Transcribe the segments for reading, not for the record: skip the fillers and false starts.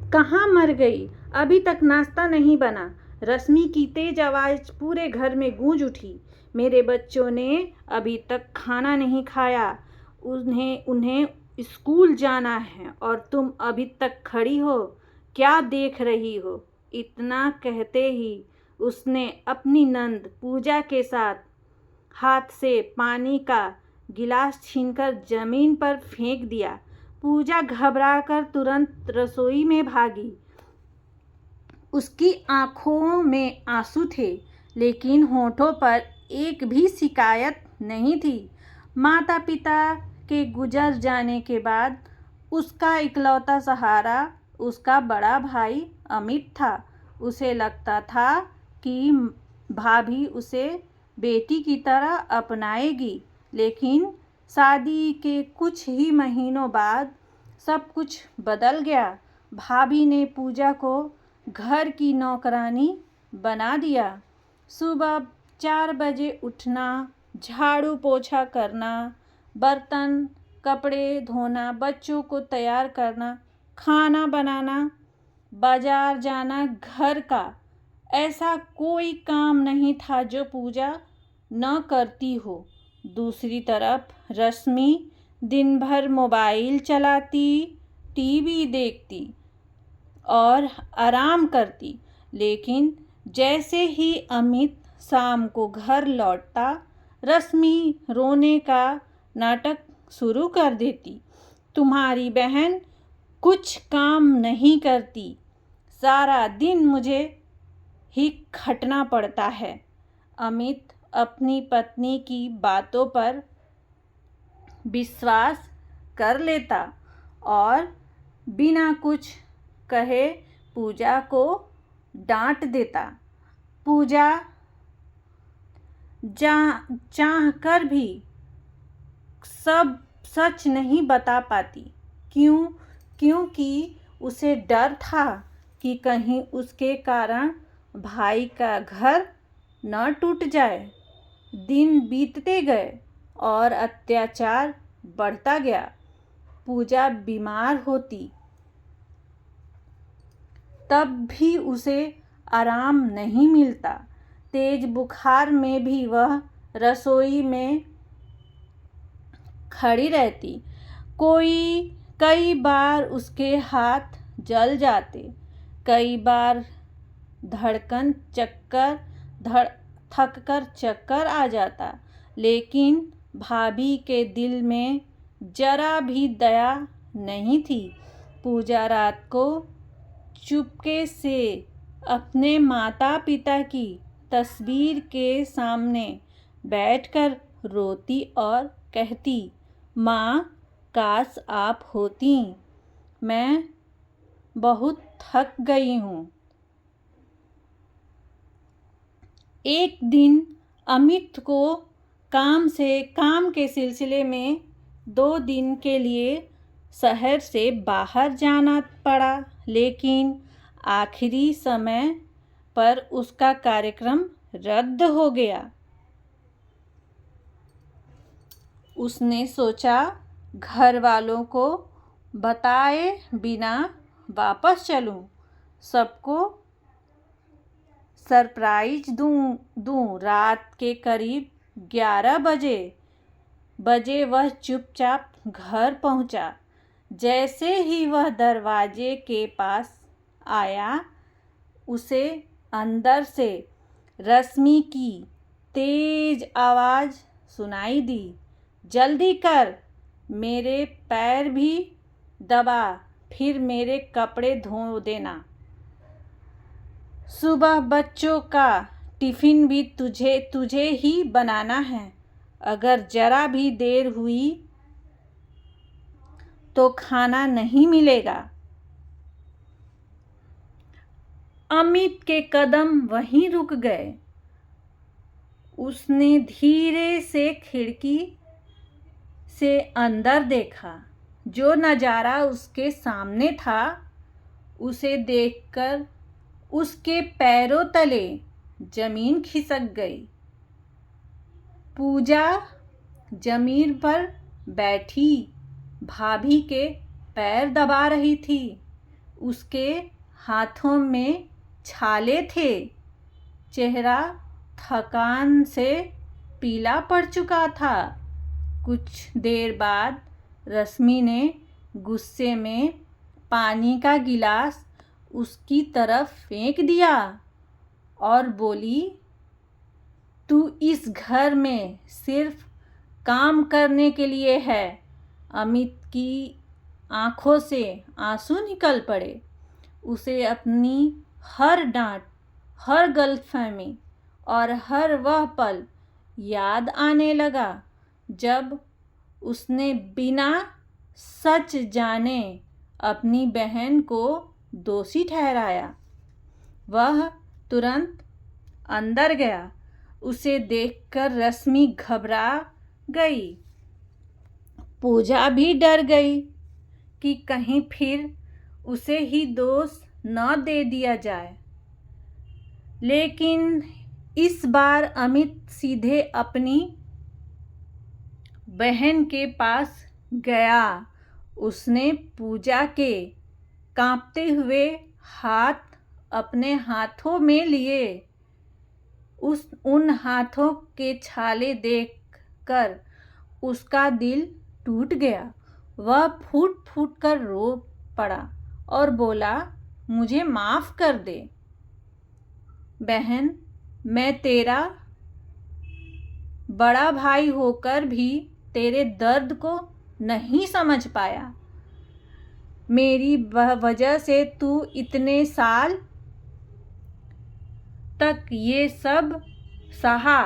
कहाँ मर गई? अभी तक नाश्ता नहीं बना। रश्मि की तेज आवाज़ पूरे घर में गूंज उठी। मेरे बच्चों ने अभी तक खाना नहीं खाया। उन्हें उन्हें स्कूल जाना है और तुम अभी तक खड़ी हो। क्या देख रही हो? इतना कहते ही उसने अपनी नंद पूजा के साथ हाथ से पानी का गिलास छीनकर जमीन पर फेंक दिया। पूजा घबराकर तुरंत रसोई में भागी। उसकी आंखों में आंसू थे, लेकिन होठों पर एक भी शिकायत नहीं थी। माता पिता के गुजर जाने के बाद उसका इकलौता सहारा उसका बड़ा भाई अमित था। उसे लगता था कि भाभी उसे बेटी की तरह अपनाएगी, लेकिन शादी के कुछ ही महीनों बाद सब कुछ बदल गया। भाभी ने पूजा को घर की नौकरानी बना दिया। सुबह 4 बजे उठना, झाड़ू पोछा करना, बर्तन कपड़े धोना, बच्चों को तैयार करना, खाना बनाना, बाजार जाना, घर का ऐसा कोई काम नहीं था जो पूजा न करती हो। दूसरी तरफ रश्मि दिन भर मोबाइल चलाती, टीवी देखती और आराम करती, लेकिन जैसे ही अमित शाम को घर लौटता, रश्मि रोने का नाटक शुरू कर देती। तुम्हारी बहन कुछ काम नहीं करती, सारा दिन मुझे ही खटना पड़ता है। अमित अपनी पत्नी की बातों पर विश्वास कर लेता और बिना कुछ कहे पूजा को डांट देता। पूजा चाह कर भी सब सच नहीं बता पाती। क्योंकि उसे डर था कि कहीं उसके कारण भाई का घर न टूट जाए। दिन बीतते गए और अत्याचार बढ़ता गया। पूजा बीमार होती, तब भी उसे आराम नहीं मिलता। तेज बुखार में भी वह रसोई में खड़ी रहती। कई बार उसके हाथ जल जाते, कई बार थककर चक्कर आ जाता, लेकिन भाभी के दिल में जरा भी दया नहीं थी। पूजा रात को चुपके से अपने माता पिता की तस्वीर के सामने बैठकर रोती और कहती, माँ, काश आप होती, मैं बहुत थक गई हूँ। एक दिन अमित को काम के सिलसिले में 2 दिन के लिए शहर से बाहर जाना पड़ा, लेकिन आखिरी समय पर उसका कार्यक्रम रद्द हो गया। उसने सोचा घर वालों को बताए बिना वापस चलूं, सबको सरप्राइज दूं। रात के करीब 11 बजे वह चुपचाप घर पहुंचा। जैसे ही वह दरवाजे के पास आया, उसे अंदर से रश्मि की तेज आवाज़ सुनाई दी, जल्दी कर, मेरे पैर भी दबा, फिर मेरे कपड़े धो देना। सुबह बच्चों का टिफ़िन भी तुझे ही बनाना है। अगर जरा भी देर हुई तो खाना नहीं मिलेगा। अमित के कदम वहीं रुक गए। उसने धीरे से खिड़की से अंदर देखा। जो नज़ारा उसके सामने था, उसे देखकर उसके पैरों तले जमीन खिसक गई। पूजा जमीन पर बैठी भाभी के पैर दबा रही थी। उसके हाथों में छाले थे। चेहरा थकान से पीला पड़ चुका था। कुछ देर बाद रश्मि ने गुस्से में पानी का गिलास उसकी तरफ फेंक दिया और बोली, तू इस घर में सिर्फ काम करने के लिए है। अमित की आंखों से आंसू निकल पड़े। उसे अपनी हर डांट, हर गलतफहमी और हर वह पल याद आने लगा जब उसने बिना सच जाने अपनी बहन को दोषी ठहराया। वह तुरंत अंदर गया। उसे देखकर रश्मि घबरा गई। पूजा भी डर गई कि कहीं फिर उसे ही दोष न दे दिया जाए। लेकिन इस बार अमित सीधे अपनी बहन के पास गया। उसने पूजा के कांपते हुए हाथ अपने हाथों में लिए। उन हाथों के छाले देखकर उसका दिल टूट गया। वह फूट फूट कर रो पड़ा और बोला, मुझे माफ़ कर दे बहन। मैं तेरा बड़ा भाई होकर भी तेरे दर्द को नहीं समझ पाया। मेरी वजह से तू इतने साल तक ये सब सहा।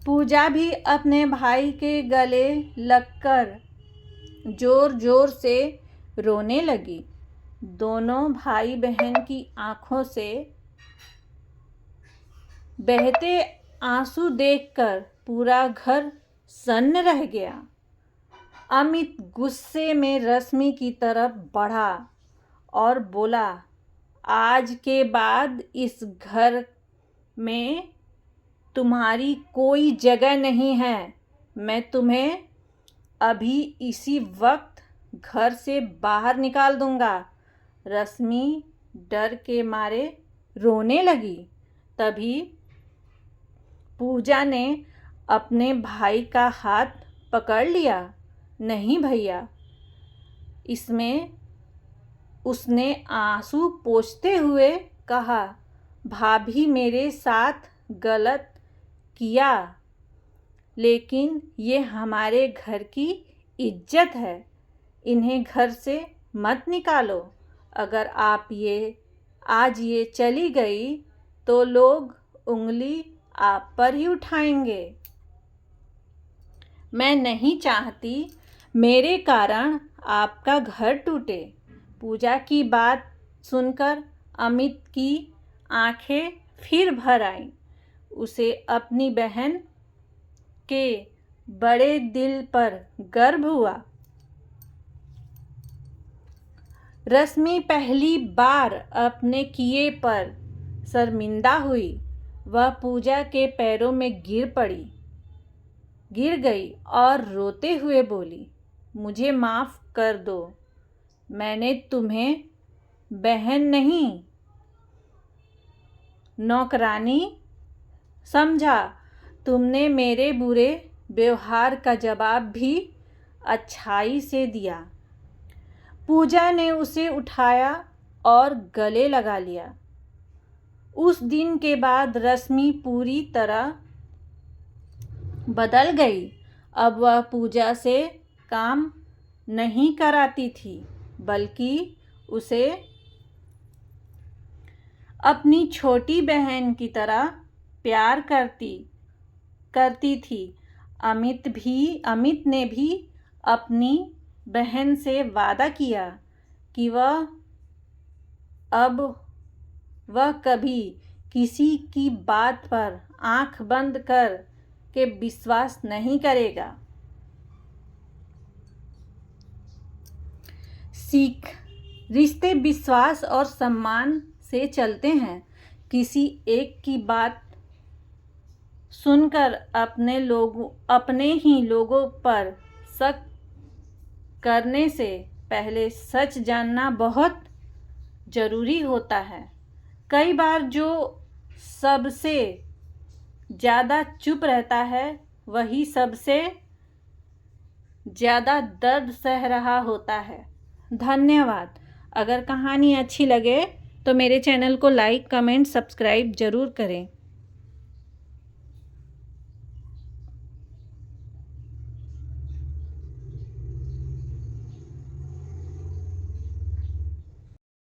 पूजा भी अपने भाई के गले लगकर जोर जोर से रोने लगी। दोनों भाई बहन की आंखों से बहते आंसू देखकर पूरा घर सन्न रह गया। अमित गुस्से में रश्मि की तरफ बढ़ा और बोला, आज के बाद इस घर में तुम्हारी कोई जगह नहीं है। मैं तुम्हें अभी इसी वक्त घर से बाहर निकाल दूंगा। रश्मि डर के मारे रोने लगी। तभी पूजा ने अपने भाई का हाथ पकड़ लिया। नहीं भैया, इसमें उसने आंसू पोंछते हुए कहा, भाभी मेरे साथ गलत किया, लेकिन ये हमारे घर की इज्जत है। इन्हें घर से मत निकालो। अगर आप आज ये चली गई तो लोग उंगली आप पर ही उठाएंगे। मैं नहीं चाहती मेरे कारण आपका घर टूटे। पूजा की बात सुनकर अमित की आंखें फिर भर आईं। उसे अपनी बहन के बड़े दिल पर गर्व हुआ। रश्मि पहली बार अपने किए पर शर्मिंदा हुई। वह पूजा के पैरों में गिर गई और रोते हुए बोली, मुझे माफ़ कर दो। मैंने तुम्हें बहन नहीं, नौकरानी समझा। तुमने मेरे बुरे व्यवहार का जवाब भी अच्छाई से दिया। पूजा ने उसे उठाया और गले लगा लिया। उस दिन के बाद रश्मि पूरी तरह बदल गई। अब वह पूजा से काम नहीं कराती थी, बल्कि उसे अपनी छोटी बहन की तरह प्यार करती थी। अमित ने भी अपनी बहन से वादा किया कि वह कभी किसी की बात पर आंख बंद कर के विश्वास नहीं करेगा। सीख, रिश्ते विश्वास और सम्मान से चलते हैं। किसी एक की बात सुनकर अपने ही लोगों पर शक करने से पहले सच जानना बहुत ज़रूरी होता है। कई बार जो सबसे ज़्यादा चुप रहता है वही सबसे ज़्यादा दर्द सह रहा होता है। धन्यवाद। अगर कहानी अच्छी लगे तो मेरे चैनल को लाइक, कमेंट, सब्सक्राइब ज़रूर करें।